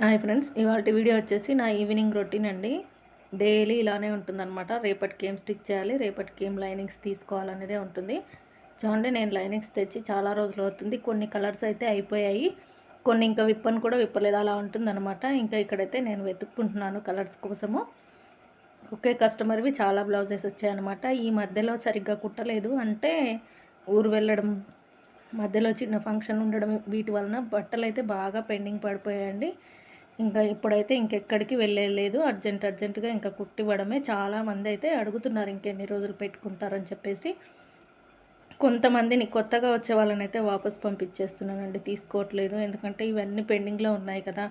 Hi friends, ఇవాల్టి video వచ్చేసి నా ఈవినింగ్ రొటీన్ అండి. డైలీ ఇలానే ఉంటుందన్నమాట. రేపటికి ఏం స్టిచ్ చేయాలి, రేపటికి ఏం లైనింగ్స్ తీసుకోవాలనేదే ఉంటుంది. చూడండి, నేను లైనింగ్స్ తెచ్చి చాలా రోజులు అవుతుంది. కొన్ని కలర్స్ అయితే అయిపోయాయి, కొన్ని ఇంకా విప్పను కూడా విప్పలేదు, అలా ఉంటుందన్నమాట. ఇంకా ఇక్కడైతే నేను వెతుక్కుంటున్నాను కలర్స్ కోసము. ఒకే కస్టమర్వి చాలా బ్లౌజెస్ వచ్చాయన్నమాట. ఈ మధ్యలో సరిగ్గా కుట్టలేదు, అంటే ఊరు వెళ్ళడం, మధ్యలో చిన్న ఫంక్షన్ ఉండడం, వీటి వలన బట్టలు అయితే బాగా పెండింగ్ పడిపోయాయండి. ఇంకా ఇప్పుడైతే ఇంకెక్కడికి వెళ్ళలేదు. అర్జెంటుగా ఇంకా కుట్టివ్వడమే. చాలామంది అయితే అడుగుతున్నారు ఇంకెన్ని రోజులు పెట్టుకుంటారని చెప్పేసి. కొంతమందిని కొత్తగా వచ్చే వాళ్ళని అయితే వాపస్ పంపించేస్తున్నానండి, తీసుకోవట్లేదు. ఎందుకంటే ఇవన్నీ పెండింగ్లో ఉన్నాయి కదా.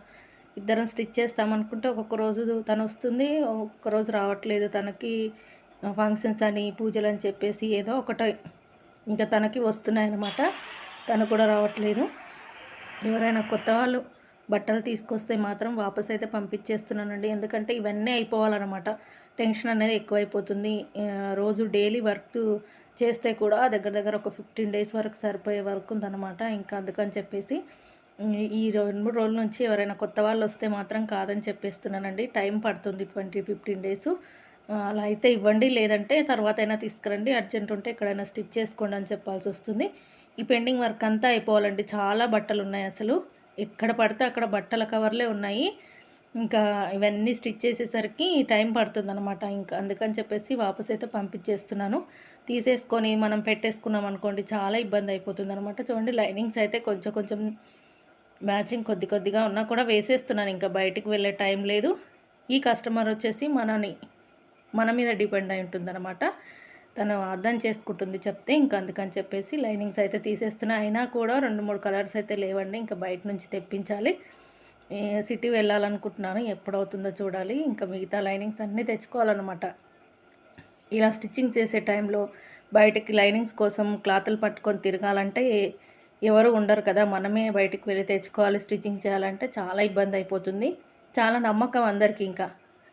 ఇద్దరం స్టిచ్ చేస్తామనుకుంటే ఒక్కొక్క రోజు తను వస్తుంది, ఒక్కొక్క రోజు రావట్లేదు. తనకి ఫంక్షన్స్ అని, పూజలు అని చెప్పేసి ఏదో ఒకటి ఇంకా తనకి వస్తున్నాయన్నమాట. తను కూడా రావట్లేదు. ఎవరైనా కొత్త వాళ్ళు బట్టలు తీసుకొస్తే మాత్రం వాపస్ అయితే పంపించేస్తున్నానండి. ఎందుకంటే ఇవన్నీ అయిపోవాలన్నమాట. టెన్షన్ అనేది ఎక్కువైపోతుంది. రోజు డైలీ వర్క్ చేస్తే కూడా దగ్గర దగ్గర ఒక 15 డేస్ వరకు సరిపోయే వర్క్ ఉందన్నమాట. ఇంకా అందుకని చెప్పేసి ఈ 2-3 రోజుల నుంచి ఎవరైనా కొత్త వాళ్ళు వస్తే మాత్రం కాదని చెప్పేస్తున్నానండి. టైం పడుతుంది 15 డేస్. అలా అయితే ఇవ్వండి, లేదంటే తర్వాత అయినా తీసుకురండి, అర్జెంట్ ఉంటే ఎక్కడైనా స్టిచ్ చేసుకోండి అని చెప్పాల్సి వస్తుంది. ఈ పెండింగ్ వర్క్ అంతా అయిపోవాలండి. చాలా బట్టలు ఉన్నాయి అసలు. ఎక్కడ పడితే అక్కడ బట్టల కవర్లే ఉన్నాయి. ఇంకా ఇవన్నీ స్టిచ్ చేసేసరికి టైం పడుతుందనమాట. ఇంకా అందుకని చెప్పేసి వాపస్ అయితే పంపించేస్తున్నాను. తీసేసుకొని మనం పెట్టేసుకున్నాం అనుకోండి, చాలా ఇబ్బంది అయిపోతుందనమాట. చూడండి, లైనింగ్స్ అయితే కొంచెం కొంచెం మ్యాచింగ్ కొద్దిగా ఉన్నా కూడా వేసేస్తున్నాను. ఇంకా బయటికి వెళ్ళే టైం లేదు. ఈ కస్టమర్ వచ్చేసి మన మీద డిపెండ్ అయి ఉంటుందన్నమాట. తను అర్థం చేసుకుంటుంది చెప్తే. ఇంకా అందుకని చెప్పేసి లైనింగ్స్ అయితే తీసేస్తున్నా. అయినా కూడా 2-3 కలర్స్ అయితే లేవండి. ఇంకా బయట నుంచి తెప్పించాలి. సిటీ వెళ్ళాలనుకుంటున్నాను, ఎప్పుడవుతుందో చూడాలి. ఇంకా మిగతా లైనింగ్స్ అన్నీ తెచ్చుకోవాలన్నమాట. ఇలా స్టిచ్చింగ్ చేసే టైంలో బయటకి లైనింగ్స్ కోసం క్లాతులు పట్టుకొని తిరగాలంటే ఎవరు ఉండరు కదా. మనమే బయటికి వెళ్ళి తెచ్చుకోవాలి. స్టిచ్చింగ్ చేయాలంటే చాలా ఇబ్బంది అయిపోతుంది. చాలా నమ్మకం అందరికీ. ఇంకా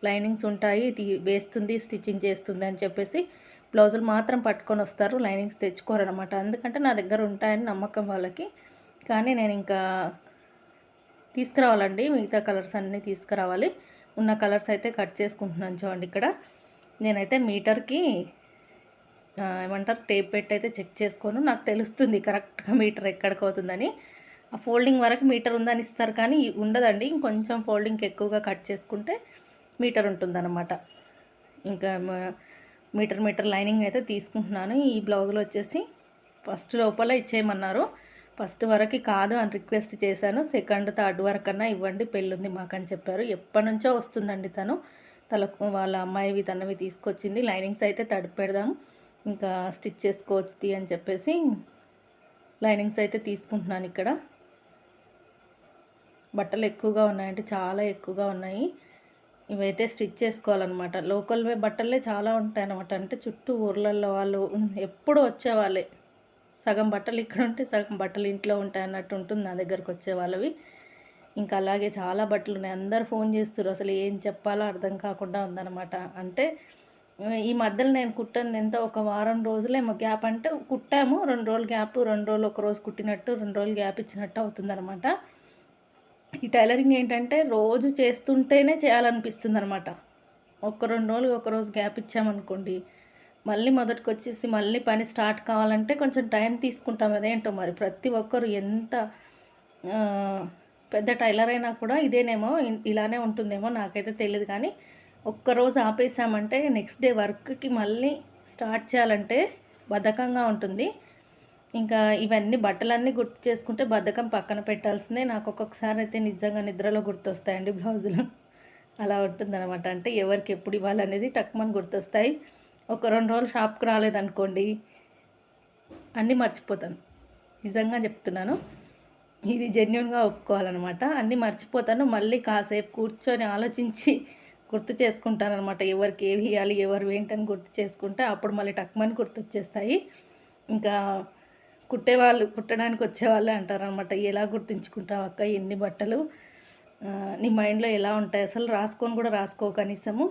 లైనింగ్స్ ఉంటాయి, వేస్తుంది, స్టిచ్చింగ్ చేస్తుంది అని చెప్పేసి బ్లౌజులు మాత్రం పట్టుకొని వస్తారు, లైనింగ్స్ తెచ్చుకోరనమాట. ఎందుకంటే నా దగ్గర ఉంటాయని నమ్మకం వాళ్ళకి. కానీ నేను ఇంకా తీసుకురావాలండి, మిగతా కలర్స్ అన్నీ తీసుకురావాలి. ఉన్న కలర్స్ అయితే కట్ చేసుకుంటున్నాను. చూడండి, ఇక్కడ నేనైతే మీటర్కి ఏమంటారు, టేప్ పెట్టి అయితే చెక్ చేసుకోను. నాకు తెలుస్తుంది కరెక్ట్గా మీటర్ ఎక్కడికి అవుతుందని. ఆ ఫోల్డింగ్ వరకు మీటర్ ఉందని ఇస్తారు, కానీ ఉండదండి. ఇంకొంచెం ఫోల్డింగ్కి ఎక్కువగా కట్ చేసుకుంటే మీటర్ ఉంటుందన్నమాట. ఇంకా మీటర్ లైనింగ్ అయితే తీసుకుంటున్నాను. ఈ బ్లౌజులు వచ్చేసి ఫస్ట్ లోపల ఇచ్చేయమన్నారు. ఫస్ట్ వరకు కాదు అని రిక్వెస్ట్ చేశాను. సెకండ్, థర్డ్ వరకు అన్నా ఇవ్వండి, పెళ్ళుంది మాకని చెప్పారు. ఎప్పటి నుంచో వస్తుందండి తను. వాళ్ళ అమ్మాయివి తనవి తీసుకొచ్చింది. లైనింగ్స్ అయితే తడిపెడదాం, ఇంకా స్టిచ్ చేసుకోవచ్చు అని చెప్పేసి లైనింగ్స్ అయితే తీసుకుంటున్నాను. ఇక్కడ బట్టలు ఎక్కువగా ఉన్నాయంటే చాలా ఎక్కువగా ఉన్నాయి. ఇవైతే స్టిచ్ చేసుకోవాలన్నమాట. లోకల్వే బట్టలే చాలా ఉంటాయన్నమాట. అంటే చుట్టూ ఊర్లలో వాళ్ళు ఎప్పుడు వచ్చేవాళ్ళే. సగం బట్టలు ఇక్కడ ఉంటే సగం బట్టలు ఇంట్లో ఉంటాయి అన్నట్టు ఉంటుంది నా దగ్గరకు వచ్చే వాళ్ళవి. ఇంకా అలాగే చాలా బట్టలు ఉన్నాయి. అందరు ఫోన్ చేస్తారు, అసలు ఏం చెప్పాలో అర్థం కాకుండా ఉందన్నమాట. అంటే ఈ మధ్యలో నేను కుట్టింది ఎంత, ఒక వారం రోజులేమో గ్యాప్. అంటే కుట్టాము 2 రోజులు గ్యాప్, 2 రోజులు ఒక రోజు కుట్టినట్టు, 2 రోజులు గ్యాప్ ఇచ్చినట్టు అవుతుందన్నమాట. ఈ టైలరింగ్ ఏంటంటే రోజు చేస్తుంటేనే చేయాలనిపిస్తుంది అనమాట. 2 రోజులు ఒకరోజు గ్యాప్ ఇచ్చామనుకోండి, మళ్ళీ మొదటికి వచ్చేసి మళ్ళీ పని స్టార్ట్ కావాలంటే కొంచెం టైం తీసుకుంటాం. అదేంటో మరి ప్రతి ఒక్కరు ఎంత పెద్ద టైలర్ అయినా కూడా ఇదేనేమో, ఇలానే ఉంటుందేమో నాకైతే తెలియదు. కానీ ఒక్కరోజు ఆపేసామంటే నెక్స్ట్ డే వర్క్కి మళ్ళీ స్టార్ట్ చేయాలంటే బద్ధకంగా ఉంటుంది. ఇంకా ఇవన్నీ బట్టలన్నీ గుర్తు చేసుకుంటే బద్ధకం పక్కన పెట్టాల్సిందే. నాకు ఒక్కొక్కసారి అయితే నిజంగా నిద్రలో గుర్తొస్తాయండి బ్లౌజులు. అలా ఉంటుందన్నమాట. అంటే ఎవరికి ఎప్పుడు ఇవ్వాలనేది టక్మని గుర్తొస్తాయి. ఒక 2 రోజులు షాప్కి రాలేదనుకోండి, అన్నీ మర్చిపోతాను. నిజంగా చెప్తున్నాను, ఇది జెన్యూన్గా ఒప్పుకోవాలన్నమాట. అన్నీ మర్చిపోతాను. మళ్ళీ కాసేపు కూర్చొని ఆలోచించి గుర్తు చేసుకుంటానన్నమాట. ఎవరికి ఏవి ఇవ్వాలి, ఎవరు ఏంటని గుర్తు చేసుకుంటే అప్పుడు మళ్ళీ టక్మని గుర్తొచ్చేస్తాయి. ఇంకా కుట్టడానికి వచ్చేవాళ్ళే అంటారనమాట, ఎలా గుర్తుంచుకుంటావు అక్క ఎన్ని బట్టలు, నీ మైండ్లో ఎలా ఉంటాయి, అసలు రాసుకొని కూడా రాసుకో కనీసము,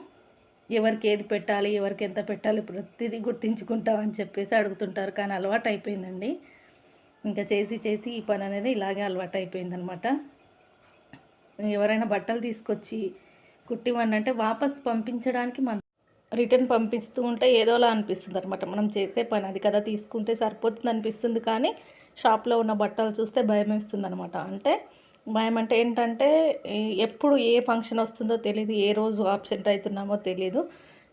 ఎవరికి ఏది పెట్టాలి, ఎవరికి ఎంత పెట్టాలి, ప్రతిదీ గుర్తించుకుంటావు అని చెప్పేసి అడుగుతుంటారు. కానీ అలవాటు అయిపోయిందండి. ఇంకా చేసి ఈ పని అనేది ఇలాగే అలవాటు అయిపోయిందనమాట. ఎవరైనా బట్టలు తీసుకొచ్చి కుట్టివ్వండి అంటే వాపస్ పంపించడానికి రిటర్న్ పంపిస్తూ ఉంటే ఏదోలా అనిపిస్తుంది అనమాట. మనం చేసే పని అది కదా, తీసుకుంటే సరిపోతుంది అనిపిస్తుంది, కానీ షాప్లో ఉన్న బట్టలు చూస్తే భయం వేస్తుంది అనమాట. అంటే భయం అంటే ఏంటంటే ఎప్పుడు ఏ ఫంక్షన్ వస్తుందో తెలియదు, ఏ రోజు ఆబ్సెంట్ అవుతున్నామో తెలియదు.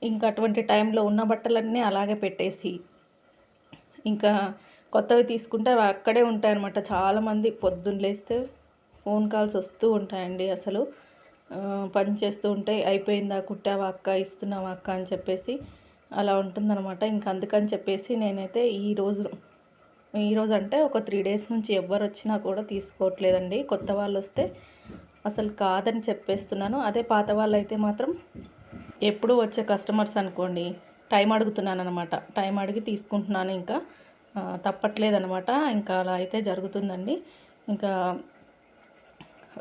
ఇంకా అటువంటి టైంలో ఉన్న బట్టలన్నీ అలాగే పెట్టేసి ఇంకా కొత్తవి తీసుకుంటే అవి అక్కడే ఉంటాయన్నమాట. చాలామంది పొద్దున్న లేస్తే ఫోన్ కాల్స్ వస్తూ ఉంటాయండి. అసలు పని చేస్తూ ఉంటే అయిపోయిందా, కుట్టావా అక్క, ఇస్తున్నావా అక్క అని చెప్పేసి అలా ఉంటుందన్నమాట. ఇంక అందుకని చెప్పేసి నేనైతే ఈరోజు అంటే ఒక 3 డేస్ నుంచి ఎవ్వరు వచ్చినా కూడా తీసుకోవట్లేదండి. కొత్త వాళ్ళు వస్తే అసలు కాదని చెప్పేస్తున్నాను. అదే పాత వాళ్ళు అయితే మాత్రం ఎప్పుడు వచ్చే కస్టమర్స్ అనుకోండి, టైం అడుగుతున్నాను అనమాట. టైం అడిగి తీసుకుంటున్నాను, ఇంకా తప్పట్లేదనమాట. ఇంకా అలా అయితే జరుగుతుందండి. ఇంకా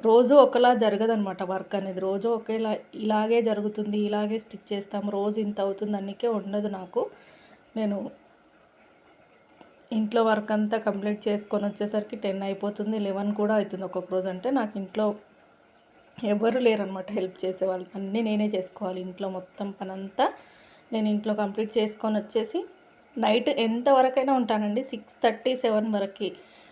రోజు ఒకలా జరగదనమాట వర్క్ అనేది. రోజు ఇలాగే జరుగుతుంది, ఇలాగే స్టిచ్ చేస్తాము, రోజు ఇంత అవుతుంది అన్నికే ఉండదు నాకు. నేను ఇంట్లో వర్క్ అంతా కంప్లీట్ చేసుకొని వచ్చేసరికి 10 అయిపోతుంది, 11 కూడా అవుతుంది ఒక్కొక్క రోజు. అంటే నాకు ఇంట్లో ఎవరు లేరనమాట హెల్ప్ చేసేవాళ్ళు, అన్నీ నేనే చేసుకోవాలి. ఇంట్లో మొత్తం పనంతా నేను ఇంట్లో కంప్లీట్ చేసుకొని వచ్చేసి నైట్ ఎంతవరకైనా ఉంటానండి. 6:30, 7 వరకు,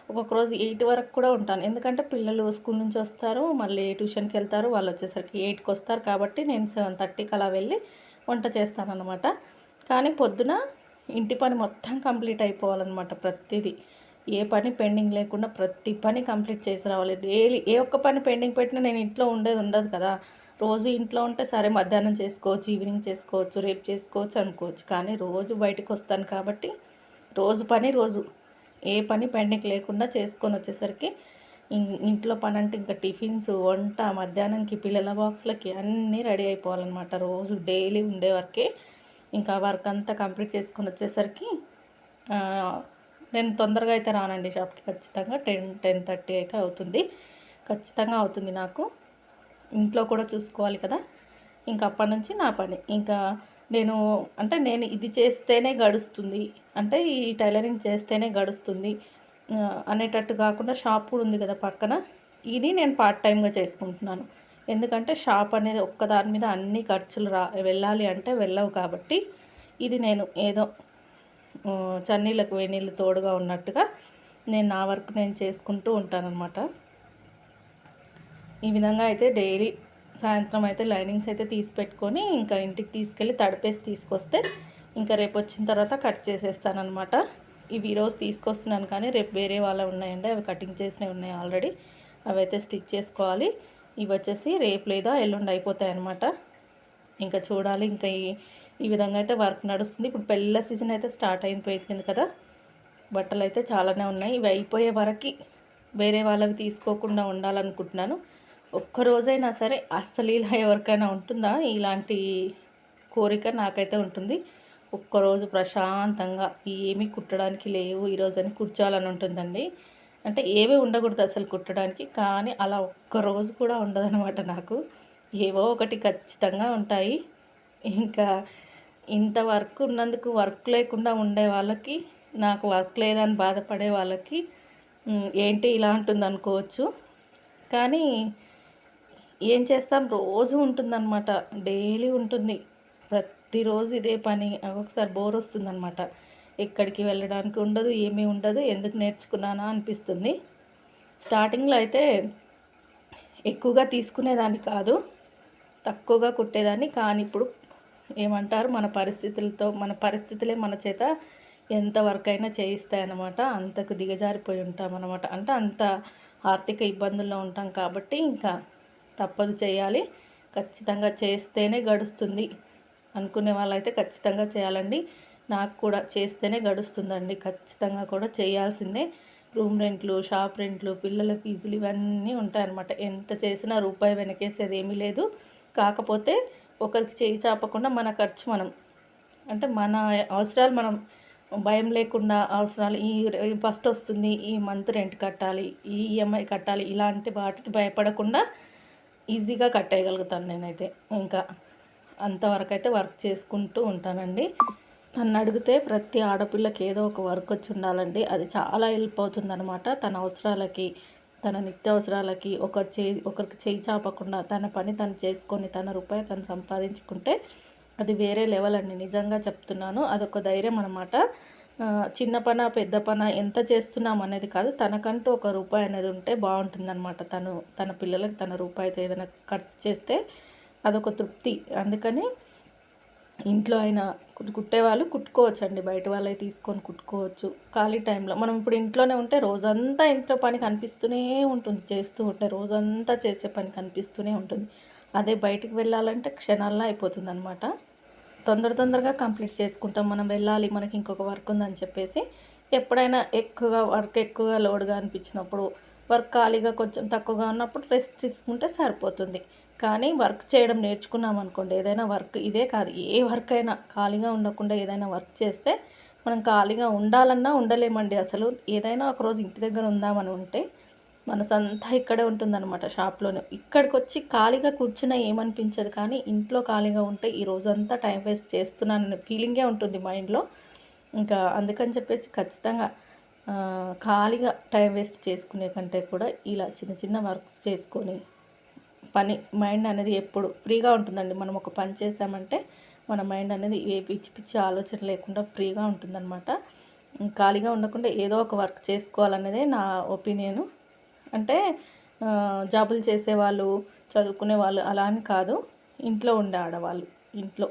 ఒక్కొక్క రోజు 8 వరకు కూడా ఉంటాను. ఎందుకంటే పిల్లలు స్కూల్ నుంచి వస్తారు, మళ్ళీ ట్యూషన్కి వెళ్తారు, వాళ్ళు వచ్చేసరికి 8కి వస్తారు. కాబట్టి నేను 7:30కి అలా వెళ్ళి వంట చేస్తానన్నమాట. కానీ పొద్దున ఇంటి పని మొత్తం కంప్లీట్ అయిపోవాలన్నమాట. ప్రతిదీ ఏ పని పెండింగ్ లేకుండా ప్రతి పని కంప్లీట్ చేసి రావాలి. డైలీ ఏ ఒక్క పని పెండింగ్ పెట్టినా నేను ఇంట్లో ఉండదు కదా. రోజు ఇంట్లో ఉంటే సరే మధ్యాహ్నం చేసుకోవచ్చు, ఈవినింగ్ చేసుకోవచ్చు, రేపు చేసుకోవచ్చు అనుకోవచ్చు. కానీ రోజు బయటకు వస్తాను కాబట్టి రోజు ఏ పని పెండింగ్ లేకుండా చేసుకొని వచ్చేసరికి ఇంట్లో పని అంటే ఇంకా టిఫిన్స్, వంట, మధ్యాహ్నంకి పిల్లల బాక్స్లకి అన్నీ రెడీ అయిపోవాలన్నమాట. రోజు డైలీ ఉండే వరకే. ఇంకా వర్క్ అంతా కంప్లీట్ చేసుకొని వచ్చేసరికి నేను తొందరగా అయితే రానండి షాప్కి. ఖచ్చితంగా 10-10:30 అయితే అవుతుంది, ఖచ్చితంగా అవుతుంది. నాకు ఇంట్లో కూడా చూసుకోవాలి కదా. ఇంకా అప్పటి నుంచి నా పని ఇంకా నేను ఇది చేస్తేనే గడుస్తుంది, అంటే ఈ టైలరింగ్ చేస్తేనే గడుస్తుంది అనేటట్టు కాకుండా షాప్ కూడా ఉంది కదా పక్కన, ఇది నేను పార్ట్ టైంగా చేసుకుంటున్నాను. ఎందుకంటే షాప్ అనేది ఒక్కదాని మీద అన్ని ఖర్చులు వెళ్ళాలి అంటే వెళ్ళవు. కాబట్టి ఇది నేను ఏదో చన్నీళ్ళకు వేనీళ్ళు తోడుగా ఉన్నట్టుగా నేను నా వర్క్ నేను చేసుకుంటూ ఉంటానన్నమాట. ఈ విధంగా అయితే డైలీ సాయంత్రం అయితే లైనింగ్స్ అయితే తీసి పెట్టుకొని ఇంకా ఇంటికి తీసుకెళ్ళి తడిపేసి తీసుకొస్తే ఇంకా రేపు వచ్చిన తర్వాత కట్ చేసేస్తానమాట. ఇవి ఈరోజు తీసుకొస్తున్నాను, కానీ రేపు వేరే వాళ్ళ ఉన్నాయండి, అవి కటింగ్ చేసినవి ఉన్నాయి ఆల్రెడీ, అవి అయితే స్టిచ్ చేసుకోవాలి. ఇవి వచ్చేసి రేపు లేదా ఎల్లుండి అయిపోతాయి అన్నమాట. ఇంకా చూడాలి. ఇంకా ఈ విధంగా అయితే వర్క్ నడుస్తుంది. ఇప్పుడు పెళ్ళిళ్ళ సీజన్ అయితే స్టార్ట్ అయిపోయింది కదా. బట్టలు అయితే చాలానే ఉన్నాయి. ఇవి అయిపోయే వరకు వేరే వాళ్ళవి తీసుకోకుండా ఉండాలనుకుంటున్నాను. ఒక్కరోజైనా సరే అసలు ఇలా ఎవరికైనా ఉంటుందా ఇలాంటి కోరిక? నాకైతే ఉంటుంది. ఒక్కరోజు ప్రశాంతంగా ఏమీ కుట్టడానికి లేవు ఈరోజని కూర్చోవాలని ఉంటుందండి. అంటే ఏమీ ఉండకూడదు అసలు కుట్టడానికి, కానీ అలా ఒక్కరోజు కూడా ఉండదన్నమాట నాకు. ఏవో ఒకటి ఖచ్చితంగా ఉంటాయి. ఇంకా ఇంత వర్క్ ఉన్నందుకు వర్క్ లేకుండా ఉండే వాళ్ళకి, నాకు వర్క్ లేదని బాధపడే వాళ్ళకి ఏంటి ఇలా ఉంటుంది అనుకోవచ్చు. కానీ ఏం చేస్తాం, రోజు ఉంటుందన్నమాట, డైలీ ఉంటుంది. ప్రతిరోజు ఇదే పని. ఒక్కొక్కసారి బోర్ వస్తుందన్నమాట. ఎక్కడికి వెళ్ళడానికి ఉండదు, ఏమీ ఉండదు. ఎందుకు నేర్చుకున్నానా అనిపిస్తుంది. స్టార్టింగ్లో అయితే ఎక్కువగా తీసుకునేదాన్ని కాదు, తక్కువగా కుట్టేదాన్ని. కానీ ఇప్పుడు ఏమంటారు, మన పరిస్థితులే మన చేత ఎంత వర్క్ అయినా చేయిస్తాయన్నమాట. అంతకు దిగజారిపోయి ఉంటామన్నమాట. అంటే అంత ఆర్థిక ఇబ్బందుల్లో ఉంటాం కాబట్టి ఇంకా తప్పదు, చేయాలి. ఖచ్చితంగా చేస్తేనే గడుస్తుంది అనుకునే వాళ్ళైతే ఖచ్చితంగా చేయాలండి. నాకు కూడా చేస్తేనే గడుస్తుందండి, ఖచ్చితంగా కూడా చేయాల్సిందే. రూమ్ రెంట్లు, షాప్ రెంట్లు, పిల్లల ఫీజులు ఇవన్నీ ఉంటాయన్నమాట. ఎంత చేసినా రూపాయి వెనకేసేది ఏమీ లేదు. కాకపోతే ఒకరికి చేయి చాపకుండా మన ఖర్చు మనం, అంటే మన అవసరాలు మనం భయం లేకుండా, అవసరాలు ఈ ఫస్ట్ వస్తుంది, ఈ మంత్ రెంట్ కట్టాలి, ఈ ఈఎంఐ కట్టాలి, ఇలాంటి వాటికి భయపడకుండా ఈజీగా కట్టేయగలుగుతాను నేనైతే. ఇంకా అంతవరకు అయితే వర్క్ చేసుకుంటూ ఉంటానండి. నన్ను అడిగితే ప్రతి ఆడపిల్లకి ఏదో ఒక వర్క్ వచ్చి ఉండాలండి. అది చాలా హెల్ప్ అవుతుందన్నమాట. తన అవసరాలకి, తన నిత్యావసరాలకి ఒకరికి చేయి చాపకుండా తన పని తను చేసుకొని తన రూపాయి తను సంపాదించుకుంటే అది వేరే లెవెల్ అండి. నిజంగా చెప్తున్నాను. అదొక ధైర్యం అనమాట. చిన్న పన పెద్ద పన ఎంత చేస్తున్నాం అనేది కాదు, తనకంటూ ఒక రూపాయి అనేది ఉంటే బాగుంటుందన్నమాట. తన పిల్లలకి తన రూపాయితో ఏదైనా ఖర్చు చేస్తే అదొక తృప్తి. అందుకని ఇంట్లో అయినా కుట్టేవాళ్ళు కుట్టుకోవచ్చండి, బయట వాళ్ళవి తీసుకొని కుట్టుకోవచ్చు ఖాళీ టైంలో. మనం ఇప్పుడు ఇంట్లోనే ఉంటే రోజంతా ఇంట్లో పని కనిపిస్తూనే ఉంటుంది, చేస్తూ ఉంటే రోజంతా చేసే పని కనిపిస్తూనే ఉంటుంది. అదే బయటికి వెళ్ళాలంటే క్షణాల్లో అయిపోతుంది అనమాట. తొందరగా కంప్లీట్ చేసుకుంటాం. మనం వెళ్ళాలి, మనకి ఇంకొక వర్క్ ఉందని చెప్పేసి. ఎప్పుడైనా ఎక్కువగా లోడ్గా అనిపించినప్పుడు, వర్క్ ఖాళీగా కొంచెం తక్కువగా ఉన్నప్పుడు రెస్ట్ తీసుకుంటే సరిపోతుంది. కానీ వర్క్ చేయడం నేర్చుకున్నాం అనుకోండి, ఏదైనా వర్క్ ఇదే కాదు ఏ వర్క్ అయినా ఖాళీగా ఉండకుండా ఏదైనా వర్క్ చేస్తే మనం ఖాళీగా ఉండాలన్నా ఉండలేమండి అసలు. ఏదైనా ఒకరోజు ఇంటి దగ్గర ఉందామని ఉంటే మనసంతా ఇక్కడే ఉంటుందన్నమాట, షాప్లోనే. ఇక్కడికి వచ్చి ఖాళీగా కూర్చున్నా ఏమనిపించదు, కానీ ఇంట్లో ఖాళీగా ఉంటే ఈ రోజంతా టైం వేస్ట్ చేస్తున్నాననే ఫీలింగే ఉంటుంది మైండ్లో. ఇంకా అందుకని చెప్పేసి ఖచ్చితంగా ఖాళీగా టైం వేస్ట్ చేసుకునే కంటే కూడా ఇలా చిన్న చిన్న వర్క్స్ చేసుకొని మైండ్ అనేది ఎప్పుడు ఫ్రీగా ఉంటుందండి. మనం ఒక పని చేస్తామంటే మన మైండ్ అనేది ఏ పిచ్చి పిచ్చి ఆలోచన లేకుండా ఫ్రీగా ఉంటుందన్నమాట. ఖాళీగా ఉండకుండా ఏదో ఒక వర్క్ చేసుకోవాలనేదే నా ఒపీనియను. అంటే జాబులు చేసేవాళ్ళు, చదువుకునే వాళ్ళు అలా అని కాదు. ఇంట్లో ఉండే ఆడవాళ్ళు, ఇంట్లో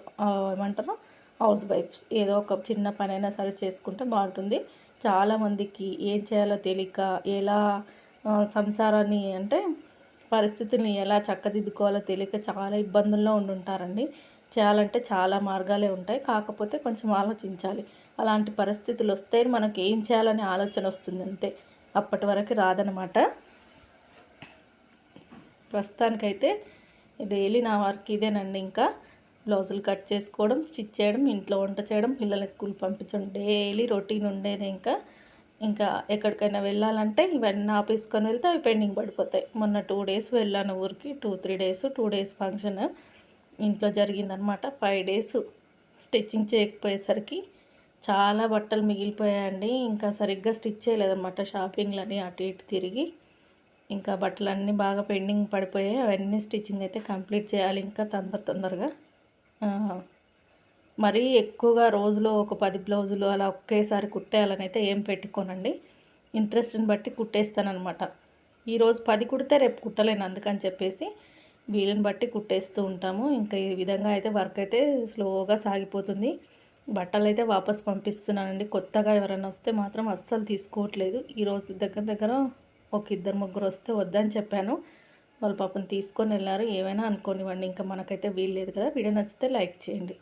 ఏమంటారు, హౌస్ వైఫ్స్ ఏదో ఒక చిన్న పనైనా సరే చేసుకుంటే బాగుంటుంది. చాలామందికి ఏం చేయాలో తెలియక ఎలా సంసారాన్ని అంటే పరిస్థితుల్ని ఎలా చక్కదిద్దుకోవాలో తెలియక చాలా ఇబ్బందుల్లో ఉండుంటారండి. చేయాలంటే చాలా మార్గాలే ఉంటాయి, కాకపోతే కొంచెం ఆలోచించాలి. అలాంటి పరిస్థితులు వస్తే మనకి ఏం చేయాలనే ఆలోచన వస్తుంది అంతే, అప్పటి వరకు రాదనమాట. ప్రస్తుతానికైతే డైలీ నా వర్క్ ఇదేనండి. ఇంకా బ్లౌజులు కట్ చేసుకోవడం, స్టిచ్ చేయడం, ఇంట్లో వంట చేయడం, పిల్లల్ని స్కూల్ పంపించడం, డైలీ రొటీన్ ఉండేది. ఇంకా ఎక్కడికైనా వెళ్ళాలంటే ఇవన్నీ ఆపేసుకొని వెళ్తే అవి పెండింగ్ పడిపోతాయి. మొన్న 2 డేస్ వెళ్ళాను ఊరికి, 2-3 డేస్, 2 డేస్ ఫంక్షన్ ఇంట్లో జరిగిందనమాట. 5 డేస్ స్టిచ్చింగ్ చేయకపోయేసరికి చాలా బట్టలు మిగిలిపోయాయండి. ఇంకా సరిగ్గా స్టిచ్ చేయలేదన్నమాట, షాపింగ్లని అటు ఇటు తిరిగి. ఇంకా బట్టలన్నీ బాగా పెండింగ్ పడిపోయాయి. అవన్నీ స్టిచ్చింగ్ అయితే కంప్లీట్ చేయాలి ఇంకా తొందరగా. మరీ ఎక్కువగా రోజులో ఒక 10 బ్లౌజులు అలా ఒకేసారి కుట్టేయాలని అయితే ఏం పెట్టుకోనండి. ఇంట్రెస్ట్ని బట్టి కుట్టేస్తానమాట. ఈరోజు 10 కుడితే రేపు కుట్టలేను, అందుకని చెప్పేసి వీలుని బట్టి కుట్టేస్తూ ఉంటాము. ఇంకా ఈ విధంగా అయితే వర్క్ అయితే స్లోగా సాగిపోతుంది. బట్టలు అయితే వాపస్ పంపిస్తున్నానండి. కొత్తగా ఎవరైనా వస్తే మాత్రం అస్సలు తీసుకోవట్లేదు. ఈరోజు దగ్గర ఒక 2-3 వస్తే వద్దని చెప్పాను. వాళ్ళు పాపం తీసుకొని వెళ్ళారు. ఏమైనా అనుకోనివ్వండి, ఇంకా మనకైతే వీలు లేదు కదా. వీడియో నచ్చితే లైక్ చేయండి.